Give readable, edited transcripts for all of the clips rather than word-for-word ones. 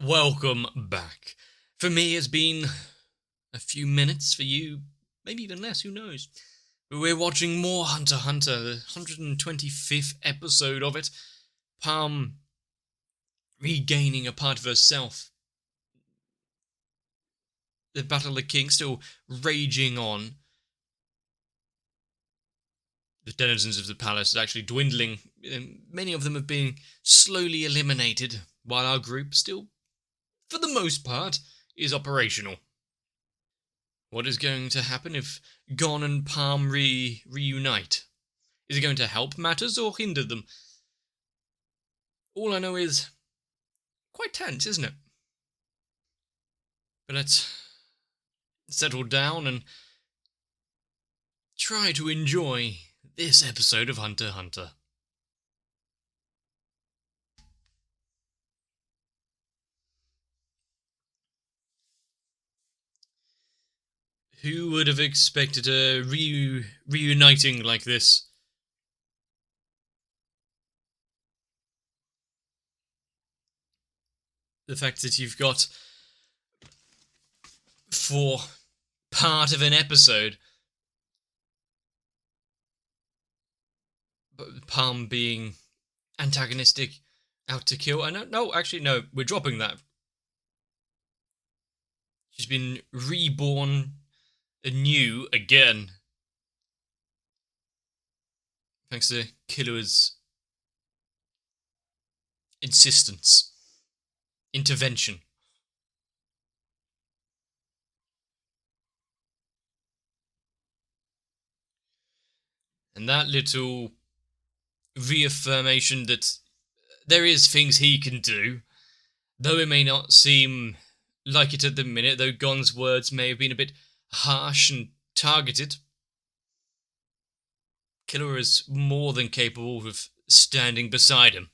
welcome back. For me, it's been a few minutes. For you, maybe even less, who knows. But we're watching more Hunter x Hunter, the 125th episode of it. Palm regaining a part of herself. The Battle of the King still raging on. The denizens of the palace are actually dwindling. Many of them have been slowly eliminated, while our group still, for the most part, is operational. What is going to happen if Gon and Palm reunite? Is it going to help matters or hinder them? All I know is quite tense, isn't it? But let's settle down and try to enjoy this episode of Hunter x Hunter. Who would have expected a reuniting like this? The fact that you've got, for part of an episode, Palm being antagonistic, out to kill. No, we're dropping that. She's been reborn anew again. Thanks to Killua's insistence. Intervention. And that little reaffirmation that there is things he can do, though it may not seem like it at the minute, though Gon's words may have been a bit harsh and targeted. Killua is more than capable of standing beside him.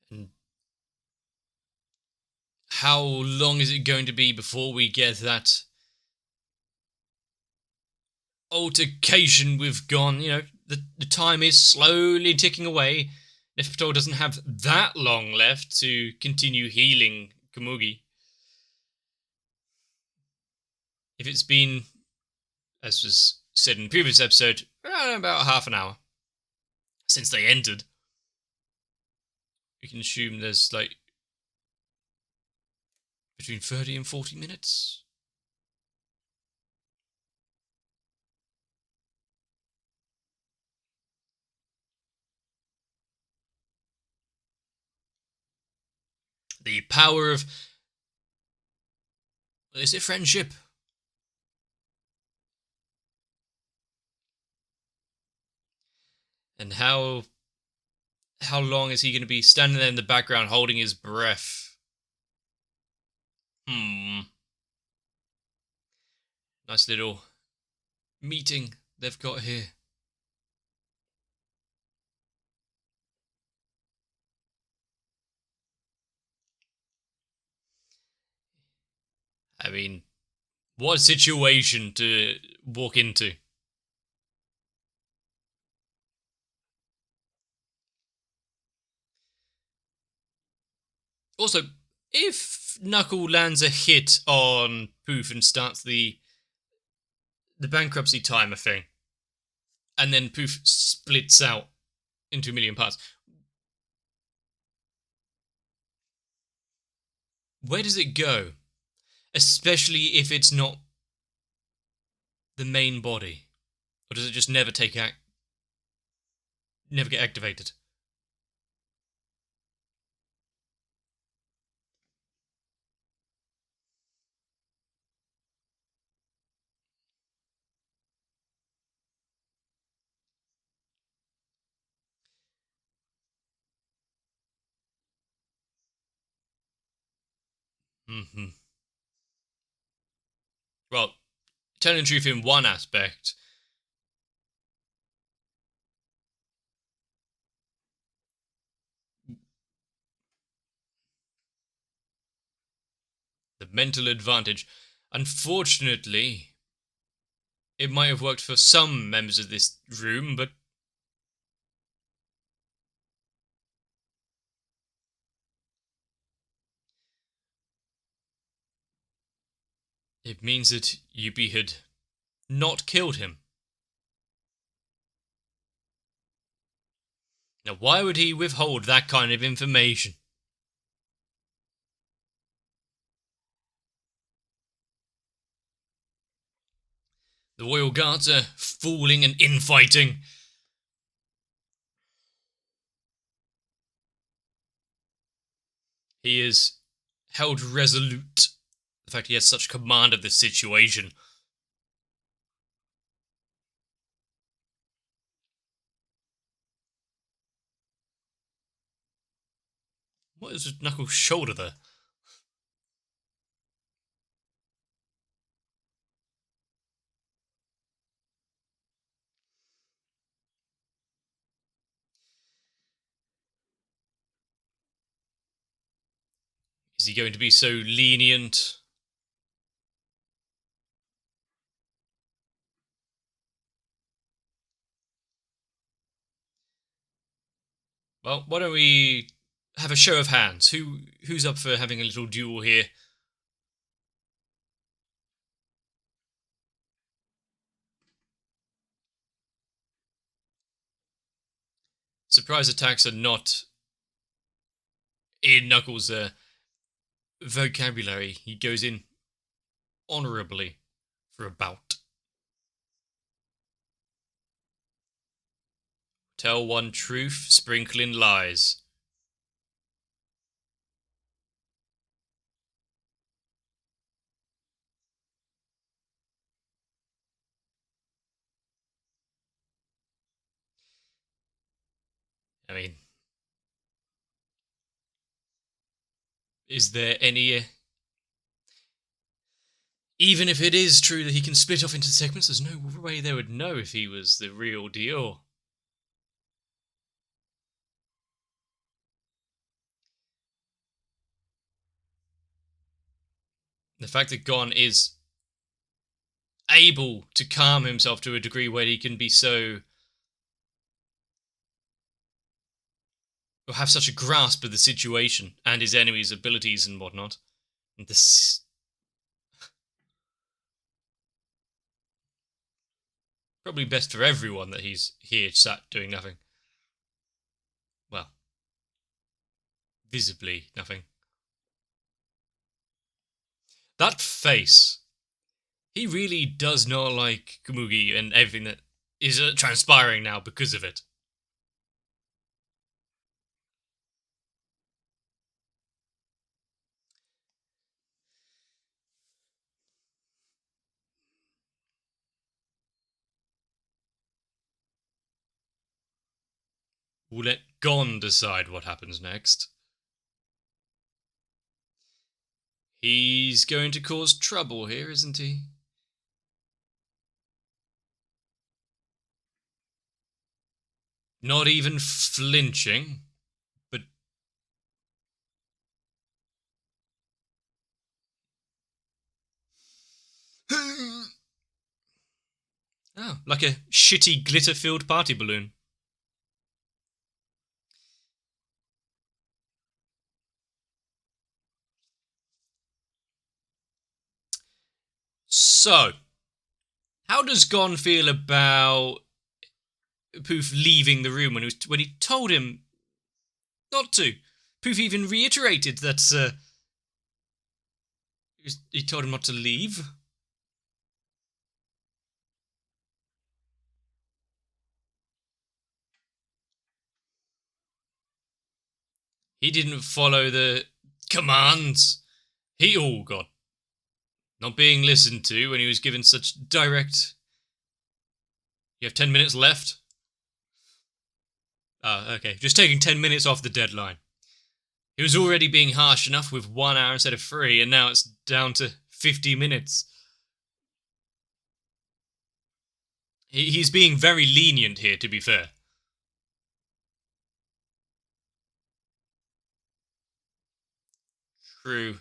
And how long is it going to be before we get that altercation with Gon? You know, the time is slowly ticking away. Nefertari doesn't have that long left to continue healing Komugi. If it's been, as was said in the previous episode, about half an hour since they entered, we can assume there's like between 30 and 40 minutes. The power of, is it friendship? And how long is he going to be standing there in the background holding his breath? Nice little meeting they've got here. I mean, what a situation to walk into. Also, if Knuckle lands a hit on Poof and starts the bankruptcy timer thing, and then Poof splits out into a million parts, where does it go? Especially if it's not the main body. Or does it just never never get activated? Well, telling the truth in one aspect, mental advantage. Unfortunately, it might have worked for some members of this room, but it means that Yuppie had not killed him. Now, why would he withhold that kind of information? The royal guards are fooling and infighting. He is held resolute. The fact he has such command of the situation. What is with Knuckles' shoulder there? Is he going to be so lenient? Well, why don't we have a show of hands? Who's up for having a little duel here? Surprise attacks are not in Knuckles' vocabulary. He goes in honourably for a bout. Tell one truth, sprinkle in lies. I mean, is there any... even if it is true that he can split off into segments, there's no way they would know if he was the real deal. The fact that Gon is able to calm himself to a degree where he can be so... or have such a grasp of the situation and his enemy's abilities and whatnot. And this... probably best for everyone that he's here sat doing nothing. Well, visibly nothing. That face. He really does not like Komugi and everything that is transpiring now because of it. We'll let Gon decide what happens next. He's going to cause trouble here, isn't he? Not even flinching, but... oh, like a shitty glitter-filled party balloon. So, how does Gon feel about Poof leaving the room when he told him not to? Poof even reiterated that he told him not to leave. He didn't follow the commands. Oh god. Not being listened to when he was given such direct... you have 10 minutes left? Oh, okay. Just taking 10 minutes off the deadline. He was already being harsh enough with 1 hour instead of 3, and now it's down to 50 minutes. He's being very lenient here, to be fair. True.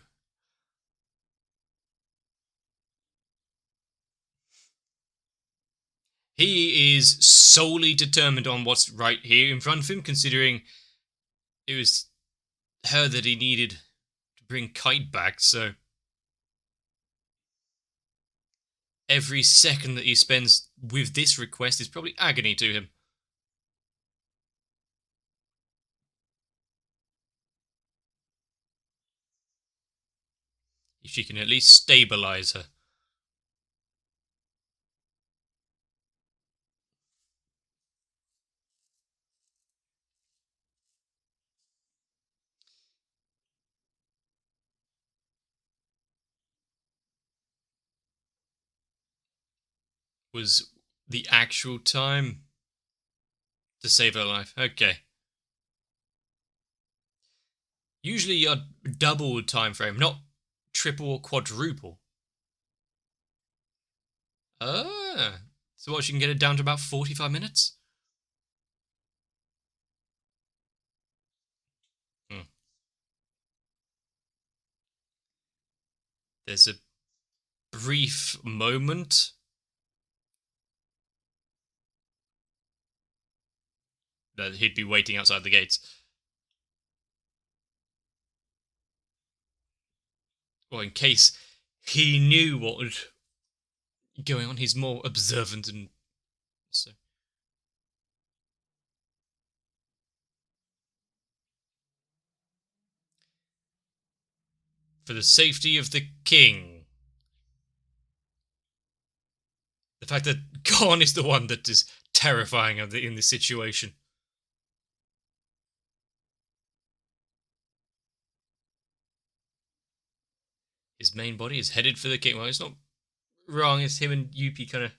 He is solely determined on what's right here in front of him, considering it was her that he needed to bring Kite back, so every second that he spends with this request is probably agony to him. If she can at least stabilize her. Was the actual time to save her life. Okay. Usually a double time frame, not triple or quadruple. Ah. So what, she can get it down to about 45 minutes? Hmm. There's a brief moment that he'd be waiting outside the gates. Well, in case he knew what was going on, he's more observant and so. For the safety of the king. The fact that Khan is the one that is terrifying in this situation. His main body is headed for the king. Well, it's not wrong. It's him and Yuppie kind of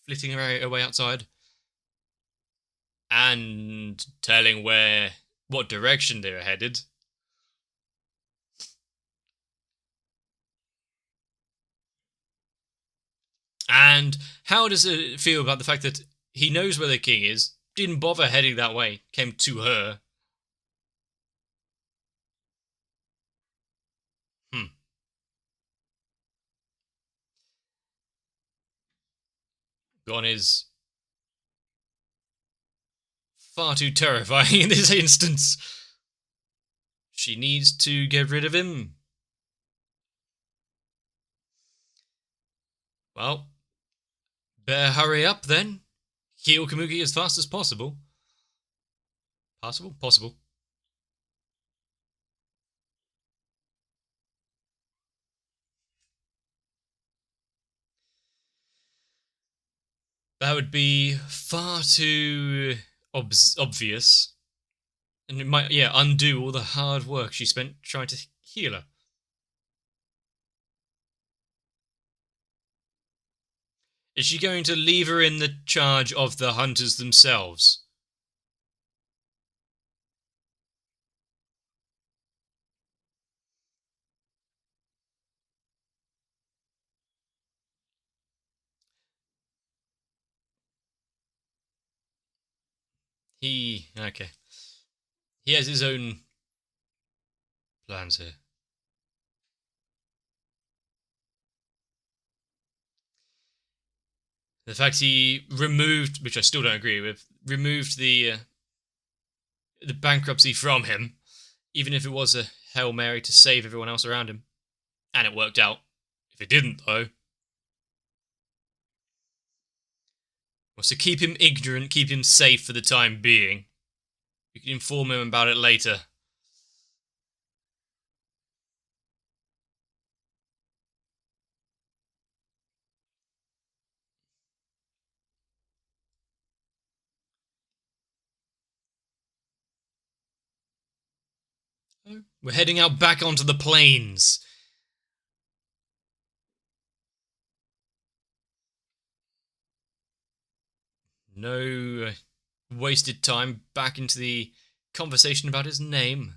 flitting away outside. And telling what direction they're headed. And how does it feel about the fact that he knows where the king is, didn't bother heading that way, came to her? Gon is far too terrifying in this instance. She needs to get rid of him. Well, better hurry up then. Heal Kamuki as fast as possible. Possible. That would be far too obvious. And it might, undo all the hard work she spent trying to heal her. Is she going to leave her in the charge of the hunters themselves? Okay. He has his own plans here. The fact he removed, which I still don't agree with, removed the bankruptcy from him, even if it was a Hail Mary to save everyone else around him. And it worked out. If it didn't, though. Well, so keep him ignorant, keep him safe for the time being. You can inform him about it later. We're heading out back onto the plains. No wasted time back into the conversation about his name.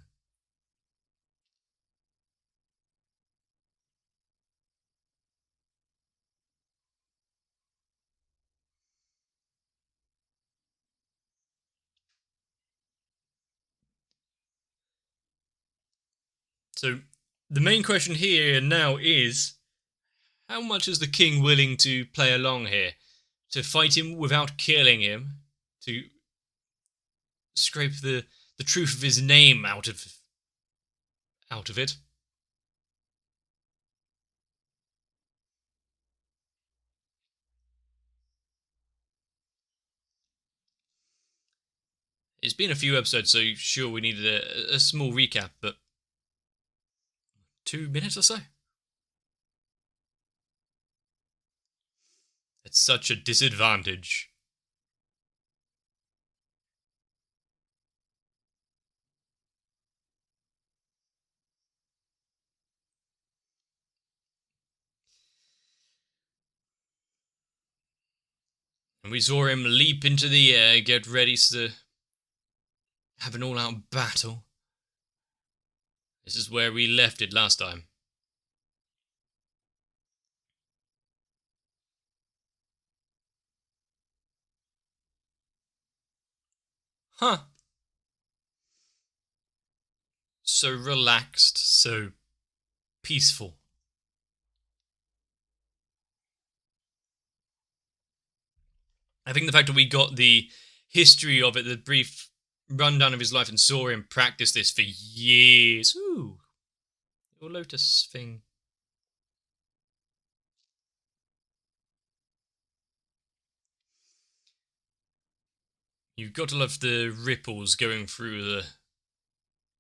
So, the main question here now is, how much is the king willing to play along here? to fight him without killing him, to scrape the truth of his name out of it. It's been a few episodes, so sure we needed a small recap, but 2 minutes or so? It's such a disadvantage. And we saw him leap into the air, get ready to have an all-out battle. This is where we left it last time. Huh. So relaxed, so peaceful. I think the fact that we got the history of it, the brief rundown of his life, and saw him practice this for years. Ooh. Your lotus thing. You've got to love the ripples going through the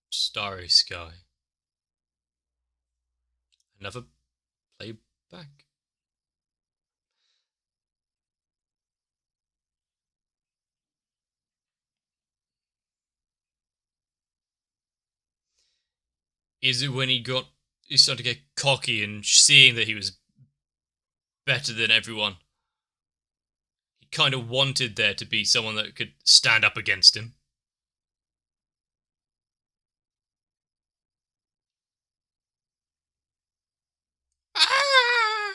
starry sky. Another playback. Is it when he started to get cocky and seeing that he was better than everyone? He kind of wanted there to be someone that could stand up against him. Ah!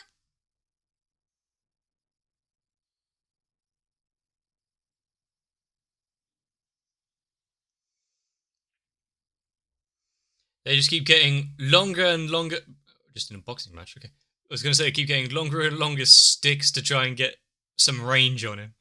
They just keep getting longer and longer. Just in a boxing match, okay. I was going to say, keep getting longer and longer sticks to try and get some range on him.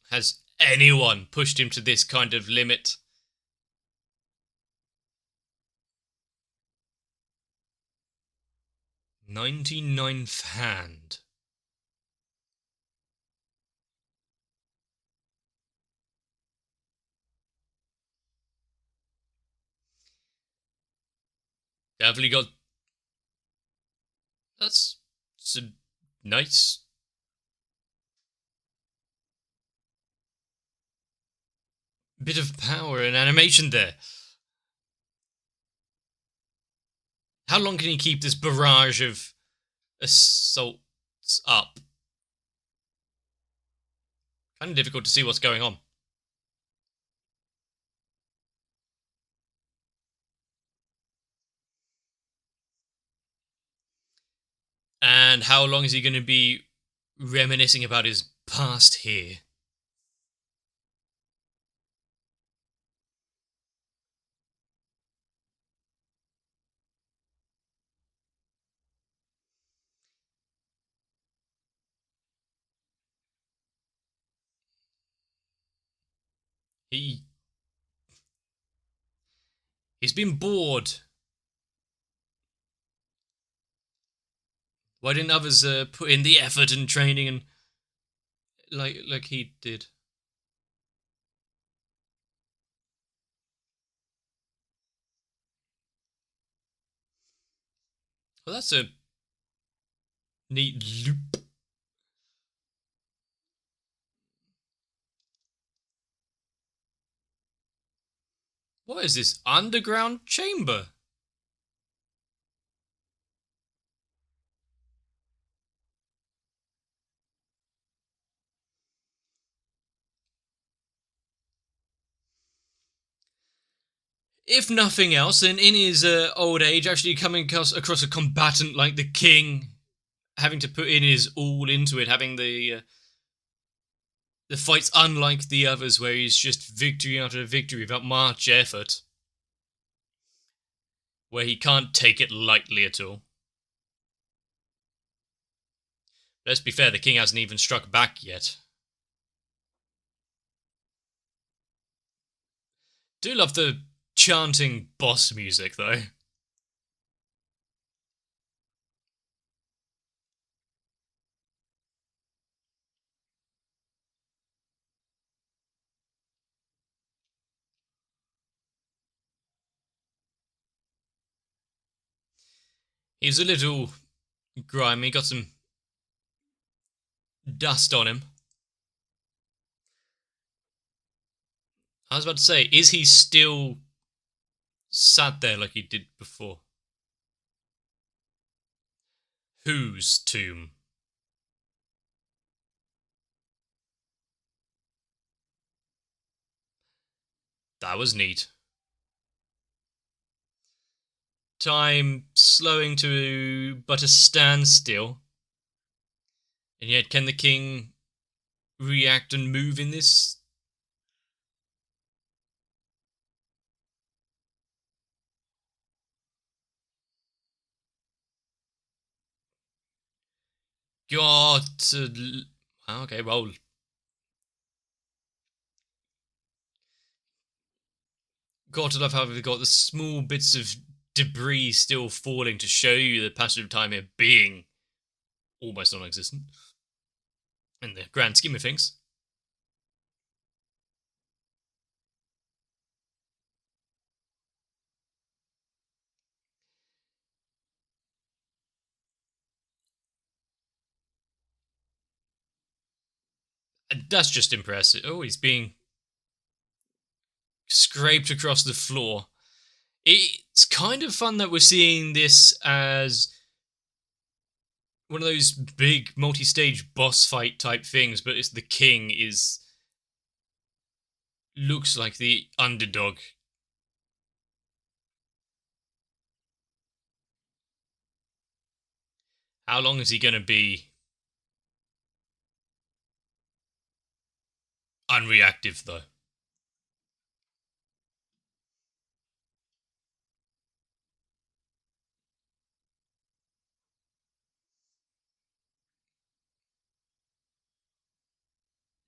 Has anyone pushed him to this kind of limit? "99th hand." Definitely got... That's some nice... bit of power and animation there. How long can he keep this barrage of assaults up? Kind of difficult to see what's going on. And how long is he going to be reminiscing about his past here? He's been bored. Why didn't others put in the effort and training and like he did? Well, that's a neat loop. What is this underground chamber? If nothing else, then in his old age, actually coming across a combatant like the king, having to put in his all into it, having the The fight's unlike the others where he's just victory after victory without much effort. Where he can't take it lightly at all. Let's be fair, the king hasn't even struck back yet. Do love the chanting boss music, though. He's a little grimy, got some dust on him. I was about to say, is he still sat there like he did before? Whose tomb? That was neat. Time slowing to but a standstill. And yet, can the king react and move in this? God. Okay, well. Got to love how we've got the small bits of debris still falling to show you the passage of time here being almost non-existent in the grand scheme of things. And that's just impressive. Oh, he's being scraped across the floor. It's kind of fun that we're seeing this as one of those big multi-stage boss fight type things, but it's the king looks like the underdog. How long is he going to be unreactive, though?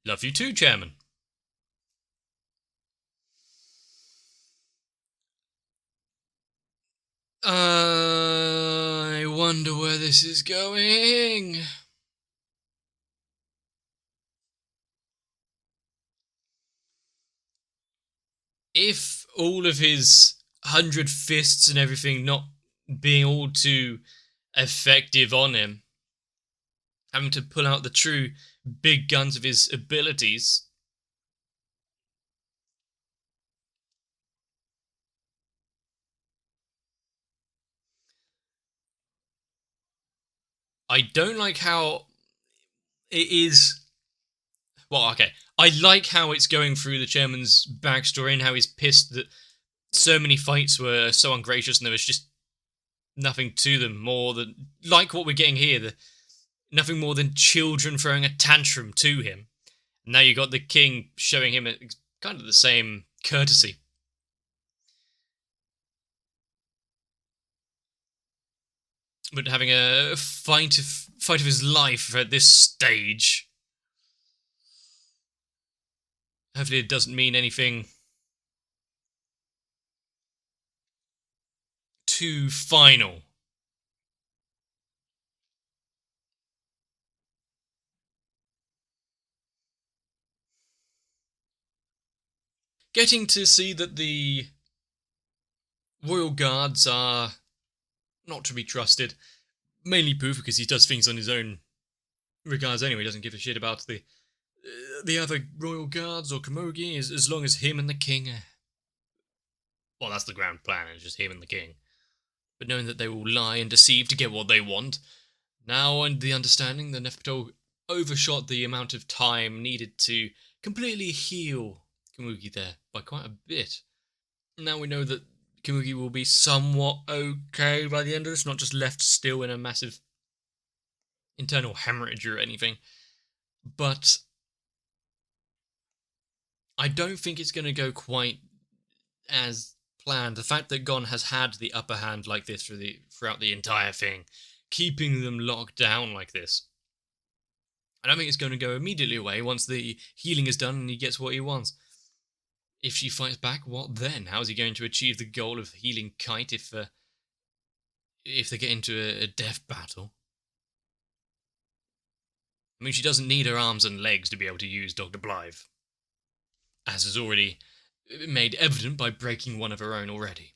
Love you too, Chairman. I wonder where this is going. If all of his 100 fists and everything not being all too effective on him, having to pull out the true big guns of his abilities, I don't like how it is. Well, okay. I like how it's going through the chairman's backstory and how he's pissed that so many fights were so ungracious and there was just nothing to them more than, like what we're getting here, nothing more than children throwing a tantrum to him. Now you got the king showing him kind of the same courtesy. But having a fight of his life at this stage, hopefully it doesn't mean anything too final. Getting to see that the royal guards are not to be trusted, mainly Pooh because he does things on his own regards anyway. He doesn't give a shit about the other royal guards or Komogi as long as him and the king. Well, that's the grand plan. It's just him and the king. But knowing that they will lie and deceive to get what they want, now and the understanding that Neferto overshot the amount of time needed to completely heal Komugi there by quite a bit. Now we know that Komugi will be somewhat okay by the end of this, not just left still in a massive internal hemorrhage or anything. But I don't think it's going to go quite as planned. The fact that Gon has had the upper hand like this throughout the entire thing, keeping them locked down like this, I don't think it's going to go immediately away once the healing is done and he gets what he wants. If she fights back, what then? How is he going to achieve the goal of healing Kite if they get into a death battle? I mean, she doesn't need her arms and legs to be able to use Dr. Blythe, as is already made evident by breaking one of her own already.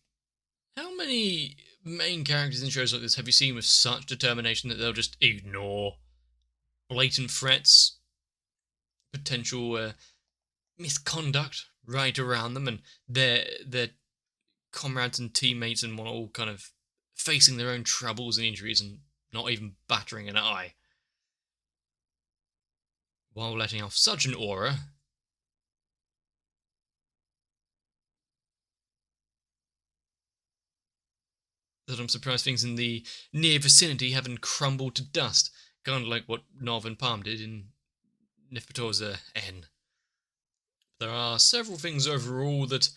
How many main characters in shows like this have you seen with such determination that they'll just ignore blatant threats, potential misconduct right around them, and their comrades and teammates and one all kind of facing their own troubles and injuries and not even battering an eye, while letting off such an aura that I'm surprised things in the near vicinity haven't crumbled to dust, kind of like what Northern Palm did in Nifpatoza N. There are several things overall that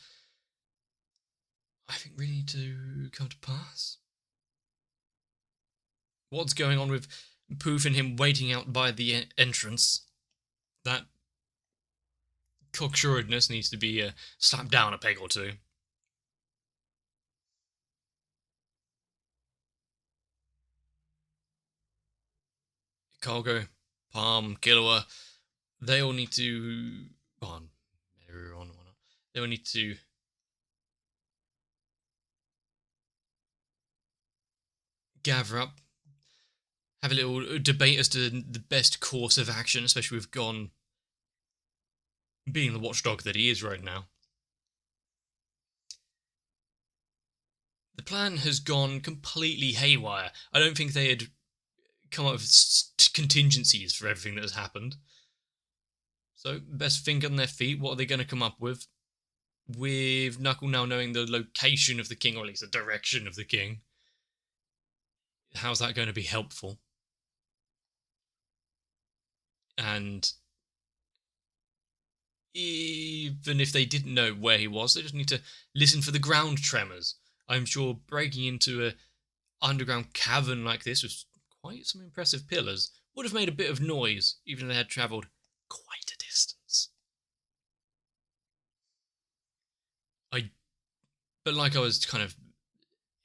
I think really need to come to pass. What's going on with Poof and him waiting out by the entrance? That cocksuredness needs to be slapped down a peg or two. Cargo, Palm, Killua, they all need to... They all need to gather up, have a little debate as to the best course of action, especially with Gon being the watchdog that he is right now. The plan has gone completely haywire. I don't think they had come up with contingencies for everything that has happened. So, best think on their feet. What are they going to come up with? With Knuckle now knowing the location of the king, or at least the direction of the king, how's that going to be helpful? And even if they didn't know where he was, they just need to listen for the ground tremors. I'm sure breaking into a underground cavern like this with quite some impressive pillars would have made a bit of noise, even if they had travelled quite a distance. But like I was kind of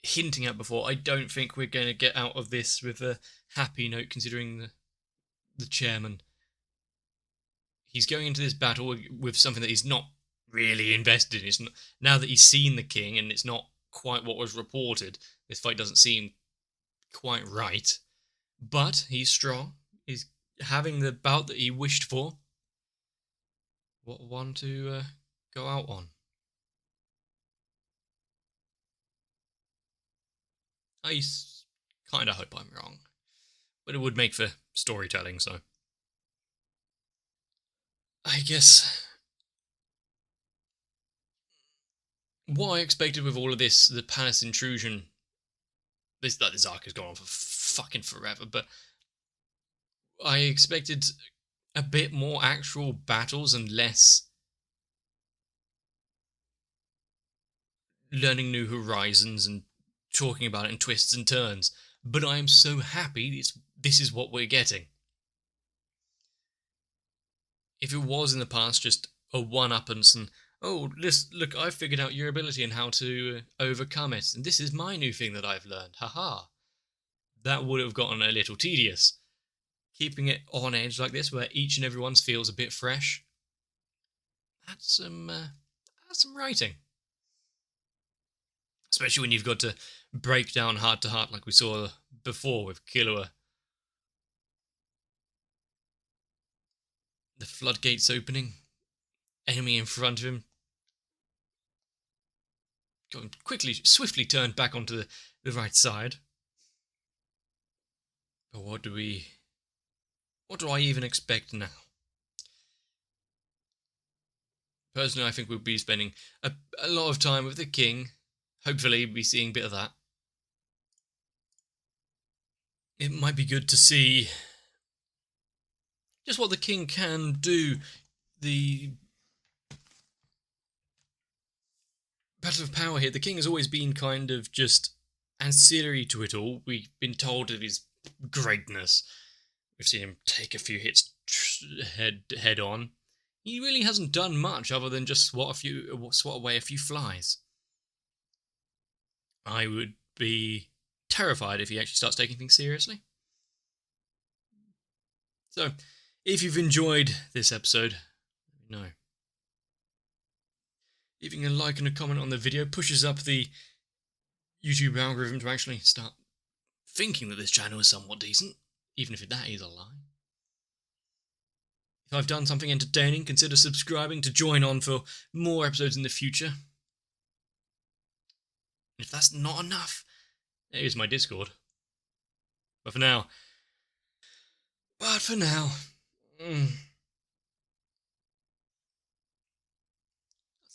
hinting at before, I don't think we're going to get out of this with a happy note, considering the chairman. He's going into this battle with something that he's not really invested in. It's not, now that he's seen the king and it's not quite what was reported, this fight doesn't seem quite right. But he's strong. He's having the bout that he wished for. What one to go out on? I kind of hope I'm wrong, but it would make for storytelling, so I guess what I expected with all of this, the palace intrusion, this arc has gone on for fucking forever, but I expected a bit more actual battles and less learning new horizons and talking about it in twists and turns. But I'm so happy this is what we're getting. If it was in the past just a one-uppance and, oh, look, I've figured out your ability and how to overcome it, and this is my new thing that I've learned, haha, that would have gotten a little tedious. Keeping it on edge like this, where each and every one feels a bit fresh, that's some writing. Especially when you've got to break down heart to heart like we saw before with Killua. The floodgates opening, enemy in front of him, going swiftly turned back onto the right side. But what do I even expect now? Personally, I think we'll be spending a lot of time with the king. Hopefully, we'll be seeing a bit of that. It might be good to see just what the king can do. The battle of power here. The king has always been kind of just ancillary to it all. We've been told of his greatness. We've seen him take a few hits head on. He really hasn't done much other than just swat away a few flies. I would be terrified if he actually starts taking things seriously. So, if you've enjoyed this episode, let me know. Leaving a like and a comment on the video pushes up the YouTube algorithm to actually start thinking that this channel is somewhat decent, even if that is a lie. If I've done something entertaining, consider subscribing to join on for more episodes in the future. If that's not enough, there's my Discord. But for now,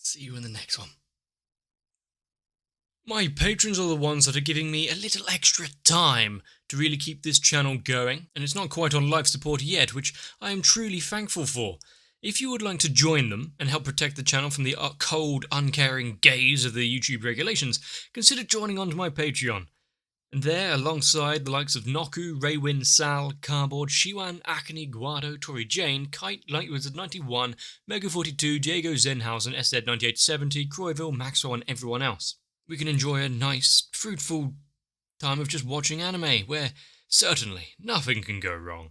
see you in the next one. My patrons are the ones that are giving me a little extra time to really keep this channel going, and it's not quite on life support yet, which I am truly thankful for. If you would like to join them and help protect the channel from the cold, uncaring gaze of the YouTube regulations, consider joining onto my Patreon. And there, alongside the likes of Noku, Raywin, Sal, Cardboard, Shiwan, Akane, Guado, Tori Jane, Kite, Lightwizard91, Mega42, Diego Zenhausen, SZ9870, Croyville, Maxwell, and everyone else. We can enjoy a nice, fruitful time of just watching anime, where certainly nothing can go wrong.